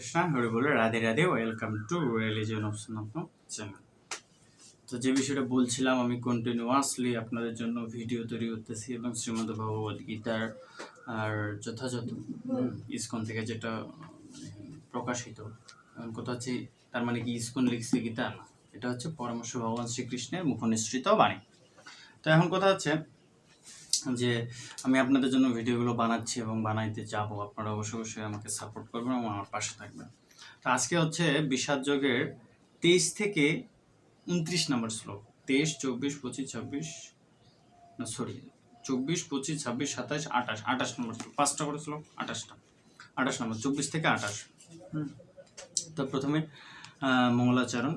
কৃষ্ণা হরি বলে Radhe Radhe. Welcome to religion of সনাতন channel. তো যে বিষয়টা বলছিলাম, আমি কন্টিনিউয়াসলি আপনাদের জন্য ভিডিও তৈরি করতেছি এবং শ্রীমদ ভগবদ গীতার আর যথাযথ ইসকন থেকে যেটা প্রকাশিত, কথা হচ্ছে তার মানে কি ইসকন লিখছে গীতা না, এটা হচ্ছে পরমেশ্বর ভগবান শ্রীকৃষ্ণের মুখনিসৃত বাণী। তো এখন কথা হচ্ছে যে আমি আপনাদের জন্য ভিডিওগুলো বানাচ্ছি এবং বানাইতে যাব, আপনারা অবশ্যই আমাকে সাপোর্ট করবেন এবং আমার পাশে থাকবেন। তো আজকে হচ্ছে বিষাদ যোগের 23 থেকে 29 নম্বর শ্লোক। 23, 24, 25, 26 না সরি 24, 25, 26, 27, 28, 28 নম্বর শ্লোক। 5টা করে শ্লোক, 28 নম্বর, 24 থেকে 28। তো প্রথমে মঙ্গলাচরণ।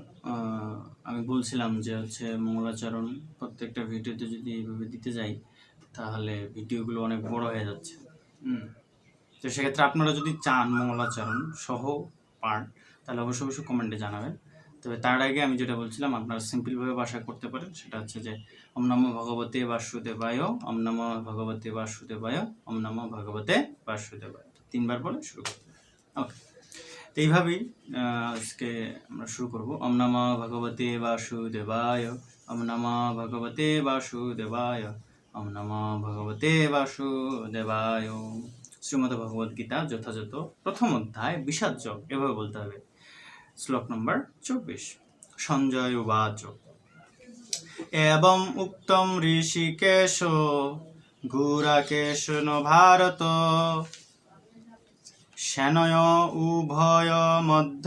আমি বলছিলাম যে হচ্ছে মঙ্গলাচরণ প্রত্যেকটা ভিডিওতে যদি এইভাবে দিতে যাই তাহলে ভিডিওগুলো অনেক বড় হয়ে যাচ্ছে। তো সেক্ষেত্রে আপনারা যদি চান মঙ্গলাচরণ সহ পার্ট, তাহলে অবশ্যই কমেন্টে জানাবেন। তবে তার আগে আমি যেটা বলছিলাম, আপনারা সিম্পলভাবে ভাষা করতে পারেন, সেটা হচ্ছে যে ওম নমো ভগবতে বাসুদেবায়, ওম নমো ভগবতে বাসুদেবায়, ওম নমো ভগবতে বাসুদেবায়, 3বার বলে শুরু করতে। ওকে, তো এইভাবেই আজকে আমরা শুরু করব। ওম নমো ভগবতে বাসুদেবায়, ওম নমো ভগবতে বাসুদেবায়, ওম নমো ভগবতে বাসুদেবায়। শ্রীমদ ভগবদ গীতা যথাযথ প্রথম অধ্যায় বিষাদ যোগ, এভাবে বলতে হবে। শ্লোক নম্বর 24। সঞ্জয় উবাচ এবং উক্তম ঋষিকেশ গুরাকেশ ন ভারত সেনয় উভয় মধ্য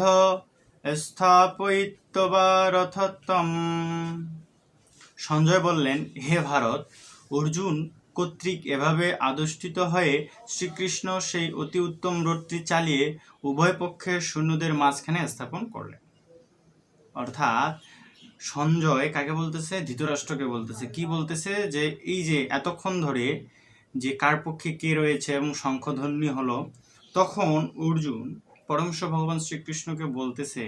স্থাপয়িত্বা রথোত্তম। সঞ্জয় বললেন, হে ভারত, অর্জুন কর্তৃক এভাবে আদিষ্টিত হয়ে শ্রীকৃষ্ণ সেই অতি উত্তম রথটি চালিয়ে উভয় পক্ষের সৈন্যদের মাঝখানে স্থাপন করলেন। অর্থাৎ সঞ্জয় কাকে বলতেছে? ধৃতরাষ্ট্রকে বলতেছে। কি বলতেছে? যে এই যে এতক্ষণ ধরে যে কার পক্ষে কে রয়েছে এবং শঙ্খধ্বনি হলো, তখন অর্জুন পরমেশ্বর ভগবান শ্রীকৃষ্ণকে বলতেছে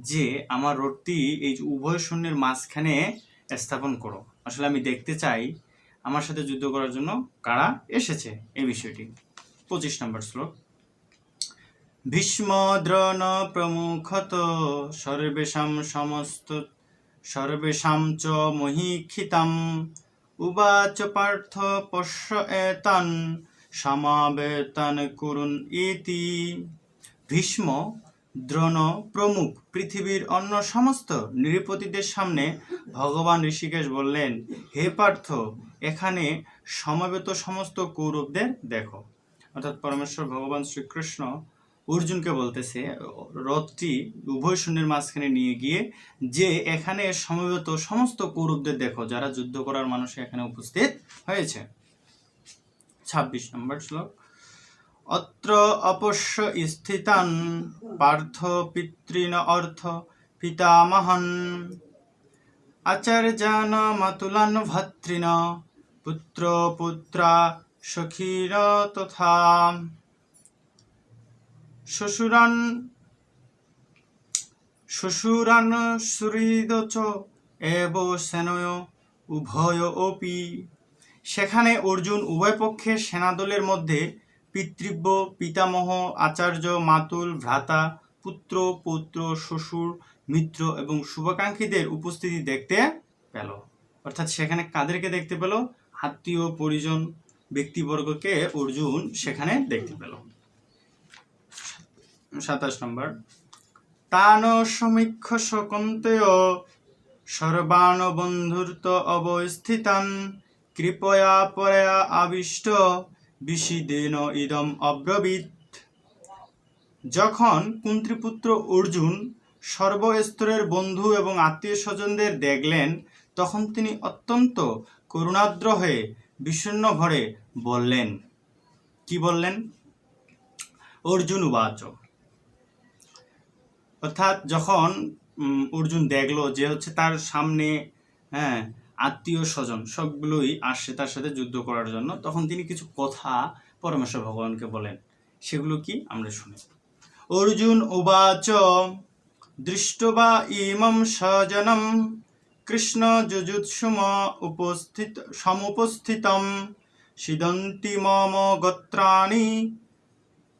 যে আমার রথটি এই যে উভয় সৈন্যের মাঝখানে স্থাপন করো। আসলে আমি দেখতে চাই আমার সাথে যুদ্ধ করার জন্য কারা এসেছে, এই বিষয়টি। 25 নম্বর শ্লোক। ভীষ্ম দ্রোণ প্রমুখত সর্বেষাং চ মহীক্ষিতাম উবাচ পার্থ পশ্য এতান সমাবেতান কুরুন ইতি। ভীষ্ম, দ্রোণ প্রমুখ পৃথিবীর অন্য সমস্ত নৃপতিদের সামনে ভগবান ঋষিকেশ বললেন, হে পার্থ, এখানে সমবেত সমস্ত কৌরবদের দেখো। অর্থাৎ পরমেশ্বর ভগবান শ্রীকৃষ্ণ অর্জুনকে বলতেছে রথটি উভয় সৈন্যের মাঝখানে নিয়ে গিয়ে যে এখানে সমবেত সমস্ত কৌরবদের দেখো, যারা যুদ্ধ করার মানুষ এখানে উপস্থিত হয়েছে। 26 নম্বর শ্লোক। অত্র অপশ্য স্থিতান পার্থ পিতৃন অর্থ পিতামহন আচার্যান মাতুলান ভ্রাতৃন পুত্র পুত্রা সখীর তথা শ্বশুরান সুহৃদচ এব সেনয় উভয় অপি। সেখানে অর্জুন উভয় পক্ষের সেনাদলের মধ্যে পিতৃব্য, পিতামহ, আচার্য, মাতুল, ভ্রাতা, পুত্র, পৌত্র, শ্বশুর, মিত্র এবং শুভাকাঙ্ক্ষীদের উপস্থিতি দেখতে পেল। অর্থাৎ সেখানে কাদেরকে দেখতে পেল? আত্মীয় পরিজন ব্যক্তিবর্গকে অর্জুন সেখানে দেখতে পেল। 27 নম্বর। তান সমীক্ষ সকন্তেয় সর্বান বন্ধুর্ত অবস্থিতান কৃপয়া পরয়া আবিষ্ট বিষিদেন ইদম অব্রবীত। যখন কুন্তিপুত্র অর্জুন সর্বস্তরের বন্ধু এবং আত্মীয় স্বজনদের দেখলেন, তখন তিনি অত্যন্ত করুণাদ্র হয়ে বিষণ্ণ ভরে বললেন। কি বললেন? অর্জুন উবাচ। অর্থাৎ যখন অর্জুন দেখলো যে হচ্ছে তার সামনে আত্মীয় স্বজন সবগুলোই আসছে তার সাথে যুদ্ধ করার জন্য, তখন তিনি কিছু কথা পরমেশ্বর ভগবানকে বলেন। সেগুলো কি আমরা শুনি। অর্জুন উবাচ দৃষ্টবা ইমম সজনম কৃষ্ণ যুযুৎসুম সমুপস্থিতম সিদন্তি মম গোত্রাণি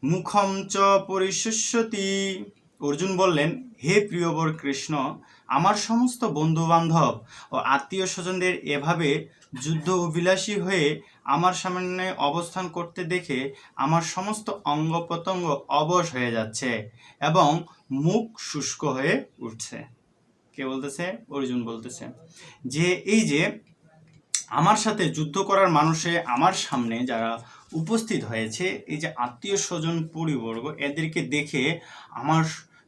মুখম চ পরিশুষ্যতি। অর্জুন বললেন, হে প্রিয়বর কৃষ্ণ, আমার সমস্ত বন্ধু বান্ধব ও আত্মীয় স্বজনদের এভাবে যুদ্ধ অভিলাষী হয়ে আমার সামনে অবস্থান করতে দেখে আমার সমস্ত অঙ্গ প্রত্যঙ্গ অবশ হয়ে যাচ্ছে এবং মুখ শুষ্ক হয়ে উঠছে। কে বলতেছে? অর্জুন বলতেছে যে এই যে আমার সাথে যুদ্ধ করার মানুষে আমার সামনে যারা উপস্থিত হয়েছে, এই যে আত্মীয় স্বজন পরিবর্গ, এদেরকে দেখে আমার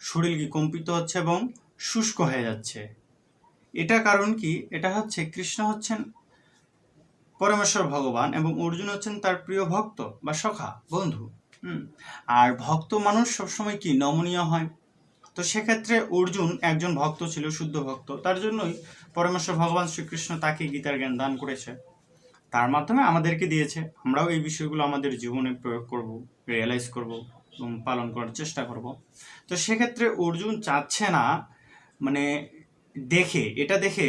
শরীর কি কম্পিত হচ্ছে এবং শুষ্ক হয়ে যাচ্ছে। এটা কারণ কি? এটা হচ্ছে কৃষ্ণ হচ্ছেন পরমেশ্বর ভগবান এবং অর্জুন হচ্ছেন তার প্রিয় ভক্ত বা সখা বন্ধু। আর ভক্ত মানুষ সবসময় কি নমনীয় হয়। তো সেক্ষেত্রে অর্জুন একজন ভক্ত ছিল, শুদ্ধ ভক্ত, তার জন্যই পরমেশ্বর ভগবান শ্রীকৃষ্ণ তাকে গীতার জ্ঞান দান করেছে, তার মাধ্যমে আমাদেরকে দিয়েছে। আমরাও এই বিষয়গুলো আমাদের জীবনে প্রয়োগ করব, রিয়েলাইজ করব এবং পালন করার চেষ্টা করব। তো সেক্ষেত্রে অর্জুন চাচ্ছে না, মানে এটা দেখে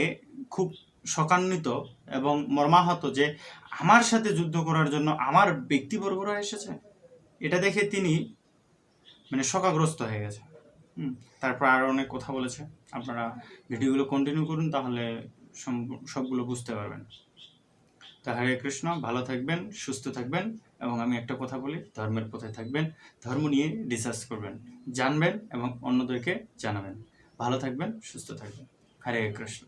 খুব শোকান্বিত এবং মর্মাহত যে আমার সাথে যুদ্ধ করার জন্য আমার ব্যক্তিবর্গরা এসেছে, এটা দেখে তিনি মানে শোকাগ্রস্ত হয়ে গেছে। তারপর আরও অনেক কথা বলেছে। আপনারা ভিডিওগুলো কন্টিনিউ করুন, তাহলে সবগুলো বুঝতে পারবেন। তা হরে কৃষ্ণ, ভালো থাকবেন, সুস্থ থাকবেন এবং আমি একটা কথা বলি, ধর্মের পথে থাকবেন, ধর্ম নিয়ে রিসার্চ করবেন, জানবেন এবং অন্যদেরকে জানাবেন। ভালো থাকবেন, সুস্থ থাকবেন। হরে কৃষ্ণ।